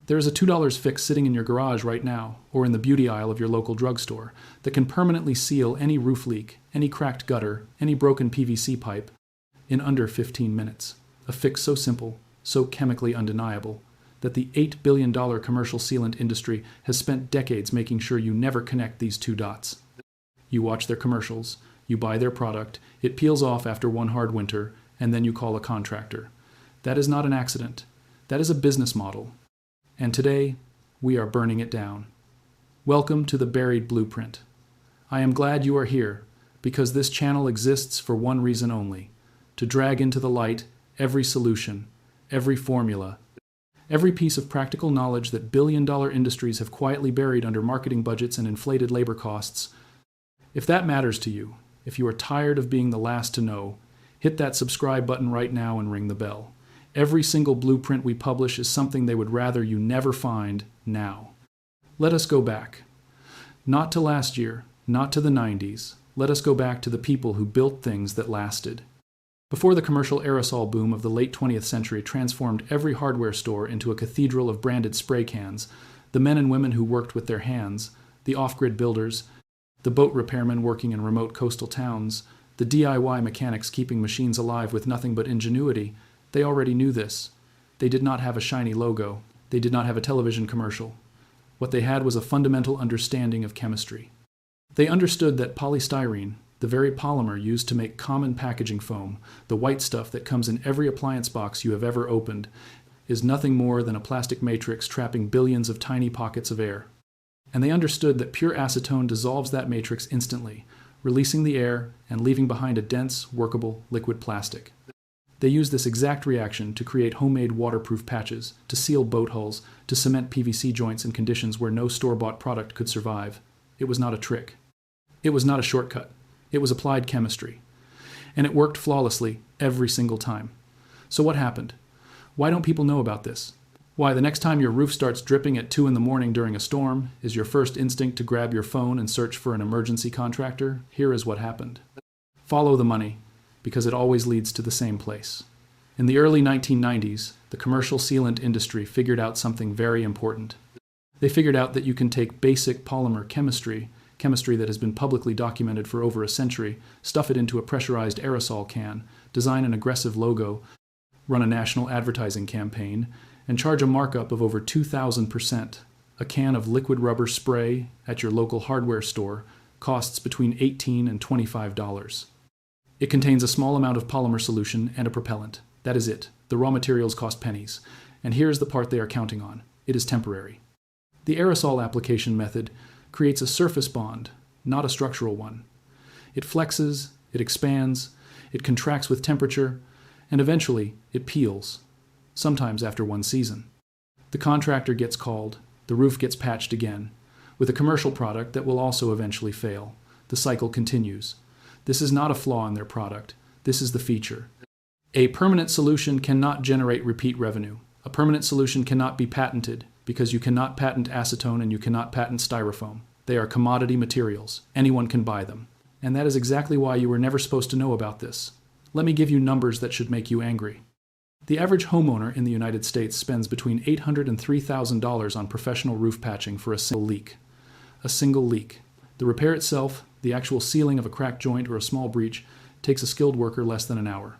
There is a $2 fix sitting in your garage right now, or in the beauty aisle of your local drugstore, that can permanently seal any roof leak, any cracked gutter, any broken PVC pipe in under 15 minutes. A fix so simple, so chemically undeniable, that the $8 billion commercial sealant industry has spent decades making sure you never connect these two dots. You watch their commercials, you buy their product, it peels off after one hard winter, and then you call a contractor. That is not an accident. That is a business model. And today, we are burning it down. Welcome to the Buried Blueprint. I am glad you are here, because this channel exists for one reason only: to drag into the light every solution, every formula, every piece of practical knowledge that billion-dollar industries have quietly buried under marketing budgets and inflated labor costs. If that matters to you, if you are tired of being the last to know, hit that subscribe button right now and ring the bell. Every single blueprint we publish is something they would rather you never find now. Let us go back. Not to last year, not to the 90s. Let us go back to the people who built things that lasted. Before the commercial aerosol boom of the late 20th century transformed every hardware store into a cathedral of branded spray cans, the men and women who worked with their hands, the off-grid builders, the boat repairmen working in remote coastal towns, the DIY mechanics keeping machines alive with nothing but ingenuity, they already knew this. They did not have a shiny logo. They did not have a television commercial. What they had was a fundamental understanding of chemistry. They understood that polystyrene, the very polymer used to make common packaging foam, the white stuff that comes in every appliance box you have ever opened, is nothing more than a plastic matrix trapping billions of tiny pockets of air. And they understood that pure acetone dissolves that matrix instantly, releasing the air and leaving behind a dense, workable liquid plastic. They used this exact reaction to create homemade waterproof patches, to seal boat hulls, to cement PVC joints in conditions where no store-bought product could survive. It was not a trick. It was not a shortcut. It was applied chemistry. And it worked flawlessly every single time. So what happened? Why don't people know about this? Why, the next time your roof starts dripping at 2 a.m. during a storm, is your first instinct to grab your phone and search for an emergency contractor? Here is what happened. Follow the money, because it always leads to the same place. In the early 1990s, the commercial sealant industry figured out something very important. They figured out that you can take basic polymer chemistry that has been publicly documented for over a century, stuff it into a pressurized aerosol can, design an aggressive logo, run a national advertising campaign, and charge a markup of over 2,000%. A can of liquid rubber spray at your local hardware store costs between $18 and $25. It contains a small amount of polymer solution and a propellant. That is it. The raw materials cost pennies. And here's the part they are counting on. It is temporary. The aerosol application method creates a surface bond, not a structural one. It flexes, it expands, it contracts with temperature, and eventually it peels, sometimes after one season. The contractor gets called, the roof gets patched again, with a commercial product that will also eventually fail. The cycle continues. This is not a flaw in their product. This is the feature. A permanent solution cannot generate repeat revenue. A permanent solution cannot be patented, because you cannot patent acetone and you cannot patent styrofoam. They are commodity materials. Anyone can buy them. And that is exactly why you were never supposed to know about this. Let me give you numbers that should make you angry. The average homeowner in the United States spends between $800 and $3,000 on professional roof patching for a single leak. A single leak. The repair itself, the actual sealing of a cracked joint or a small breach, takes a skilled worker less than an hour.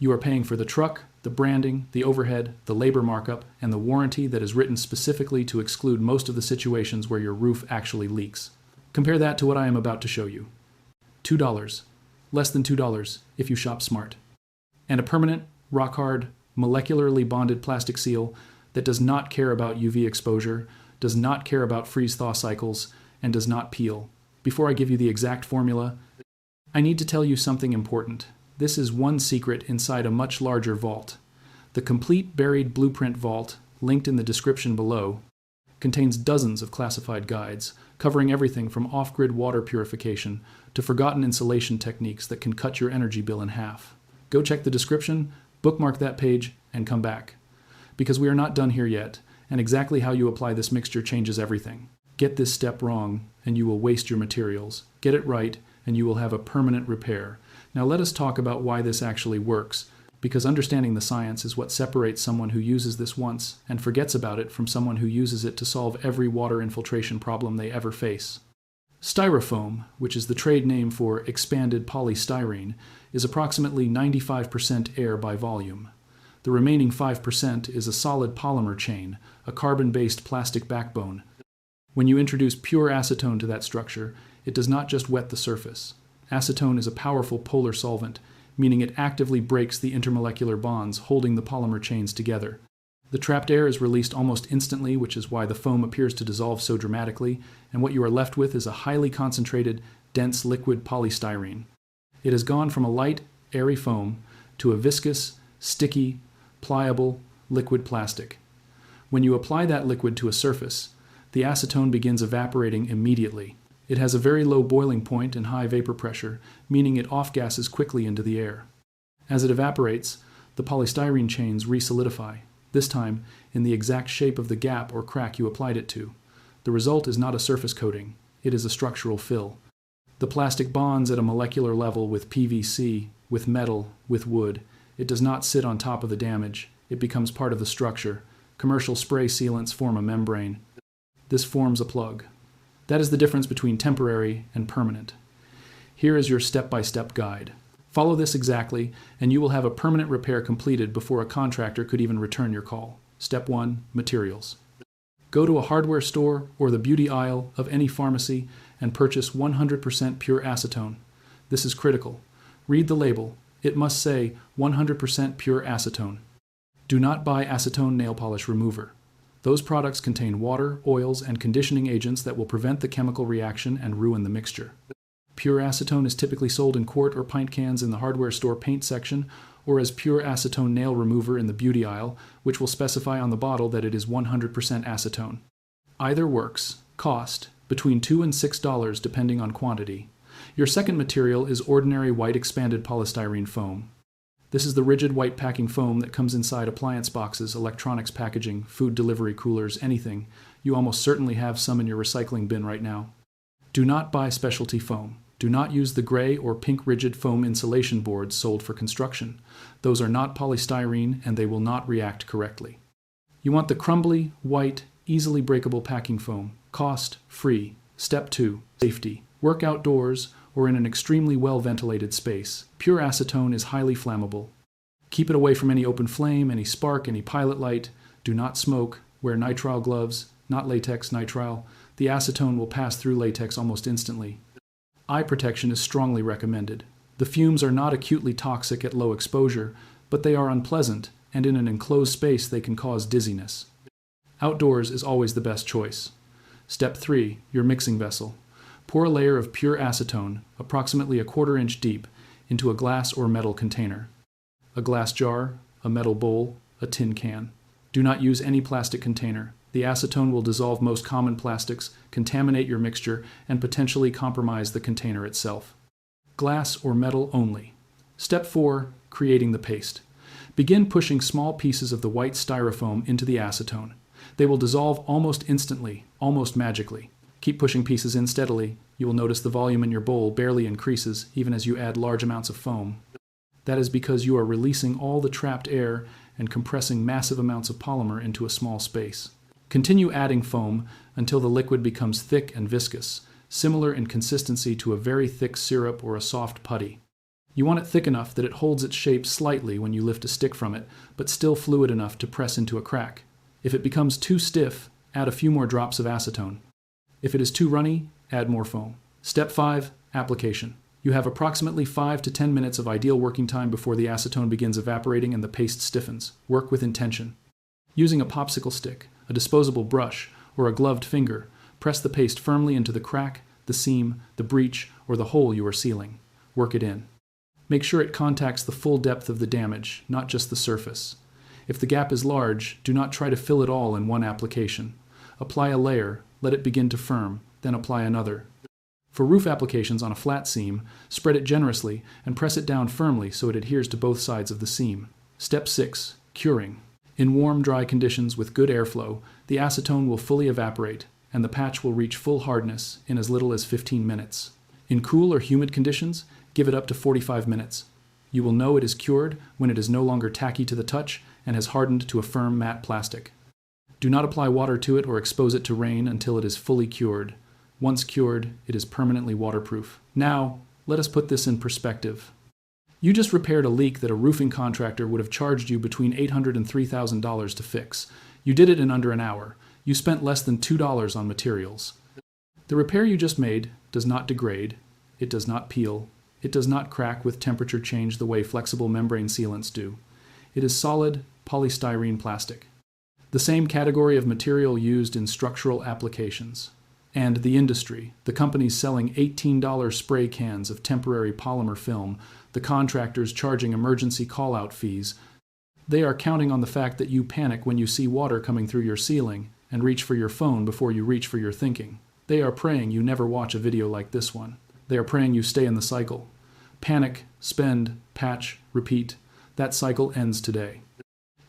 You are paying for the truck, the branding, the overhead, the labor markup, and the warranty that is written specifically to exclude most of the situations where your roof actually leaks. Compare that to what I am about to show you. $2. Less than $2 if you shop smart. And a permanent, rock-hard, molecularly bonded plastic seal that does not care about UV exposure, does not care about freeze-thaw cycles, and does not peel. Before I give you the exact formula, I need to tell you something important. This is one secret inside a much larger vault. The complete buried blueprint vault, linked in the description below, contains dozens of classified guides, covering everything from off-grid water purification to forgotten insulation techniques that can cut your energy bill in half. Go check the description, bookmark that page, and come back. Because we are not done here yet, and exactly how you apply this mixture changes everything. Get this step wrong, and you will waste your materials. Get it right, and you will have a permanent repair. Now let us talk about why this actually works, because understanding the science is what separates someone who uses this once and forgets about it from someone who uses it to solve every water infiltration problem they ever face. Styrofoam, which is the trade name for expanded polystyrene, is approximately 95% air by volume. The remaining 5% is a solid polymer chain, a carbon-based plastic backbone. When you introduce pure acetone to that structure, it does not just wet the surface. Acetone is a powerful polar solvent, meaning it actively breaks the intermolecular bonds holding the polymer chains together. The trapped air is released almost instantly, which is why the foam appears to dissolve so dramatically, and what you are left with is a highly concentrated, dense liquid polystyrene. It has gone from a light, airy foam to a viscous, sticky, pliable, liquid plastic. When you apply that liquid to a surface, the acetone begins evaporating immediately. It has a very low boiling point and high vapor pressure, meaning it off-gases quickly into the air. As it evaporates, the polystyrene chains re-solidify, this time in the exact shape of the gap or crack you applied it to. The result is not a surface coating, it is a structural fill. The plastic bonds at a molecular level with PVC, with metal, with wood. It does not sit on top of the damage, it becomes part of the structure. Commercial spray sealants form a membrane. This forms a plug. That is the difference between temporary and permanent. Here is your step-by-step guide. Follow this exactly, and you will have a permanent repair completed before a contractor could even return your call. Step 1. Materials. Go to a hardware store or the beauty aisle of any pharmacy and purchase 100% pure acetone. This is critical. Read the label. It must say 100% pure acetone. Do not buy acetone nail polish remover. Those products contain water, oils, and conditioning agents that will prevent the chemical reaction and ruin the mixture. Pure acetone is typically sold in quart or pint cans in the hardware store paint section, or as pure acetone nail remover in the beauty aisle, which will specify on the bottle that it is 100% acetone. Either works. Cost between $2 and $6 depending on quantity. Your second material is ordinary white expanded polystyrene foam. This is the rigid white packing foam that comes inside appliance boxes, electronics packaging, food delivery coolers, anything. You almost certainly have some in your recycling bin right now. Do not buy specialty foam. Do not use the gray or pink rigid foam insulation boards sold for construction. Those are not polystyrene and they will not react correctly. You want the crumbly, white, easily breakable packing foam. Cost, free. Step 2. Safety. Work outdoors or in an extremely well-ventilated space. Pure acetone is highly flammable. Keep it away from any open flame, any spark, any pilot light. Do not smoke. Wear nitrile gloves, not latex nitrile. The acetone will pass through latex almost instantly. Eye protection is strongly recommended. The fumes are not acutely toxic at low exposure, but they are unpleasant, and in an enclosed space they can cause dizziness. Outdoors is always the best choice. Step 3. Your mixing vessel. Pour a layer of pure acetone, approximately a 1/4 inch deep, into a glass or metal container. A glass jar, a metal bowl, a tin can. Do not use any plastic container. The acetone will dissolve most common plastics, contaminate your mixture, and potentially compromise the container itself. Glass or metal only. Step 4. Creating the paste. Begin pushing small pieces of the white styrofoam into the acetone. They will dissolve almost instantly, almost magically. Keep pushing pieces in steadily. You will notice the volume in your bowl barely increases even as you add large amounts of foam. That is because you are releasing all the trapped air and compressing massive amounts of polymer into a small space. Continue adding foam until the liquid becomes thick and viscous, similar in consistency to a very thick syrup or a soft putty. You want it thick enough that it holds its shape slightly when you lift a stick from it, but still fluid enough to press into a crack. If it becomes too stiff, add a few more drops of acetone. If it is too runny, add more foam. Step 5. Application. You have approximately 5 to 10 minutes of ideal working time before the acetone begins evaporating and the paste stiffens. Work with intention. Using a popsicle stick, a disposable brush, or a gloved finger, press the paste firmly into the crack, the seam, the breach, or the hole you are sealing. Work it in. Make sure it contacts the full depth of the damage, not just the surface. If the gap is large, do not try to fill it all in one application. Apply a layer, let it begin to firm, then apply another. For roof applications on a flat seam, spread it generously and press it down firmly so it adheres to both sides of the seam. Step 6. Curing. In warm, dry conditions with good airflow, the acetone will fully evaporate, and the patch will reach full hardness in as little as 15 minutes. In cool or humid conditions, give it up to 45 minutes. You will know it is cured when it is no longer tacky to the touch and has hardened to a firm matte plastic. Do not apply water to it or expose it to rain until it is fully cured. Once cured, it is permanently waterproof. Now, let us put this in perspective. You just repaired a leak that a roofing contractor would have charged you between $800 and $3,000 to fix. You did it in under an hour. You spent less than $2 on materials. The repair you just made does not degrade, it does not peel, it does not crack with temperature change the way flexible membrane sealants do. It is solid polystyrene plastic, the same category of material used in structural applications. And the industry, the companies selling $18 spray cans of temporary polymer film, the contractors charging emergency call-out fees, they are counting on the fact that you panic when you see water coming through your ceiling and reach for your phone before you reach for your thinking. They are praying you never watch a video like this one. They are praying you stay in the cycle. Panic, spend, patch, repeat. That cycle ends today.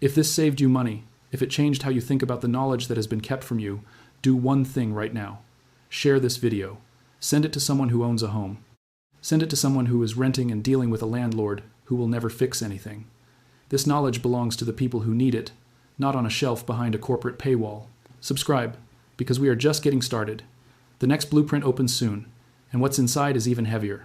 If this saved you money, if it changed how you think about the knowledge that has been kept from you, do one thing right now. Share this video. Send it to someone who owns a home. Send it to someone who is renting and dealing with a landlord who will never fix anything. This knowledge belongs to the people who need it, not on a shelf behind a corporate paywall. Subscribe, because we are just getting started. The next blueprint opens soon, and what's inside is even heavier.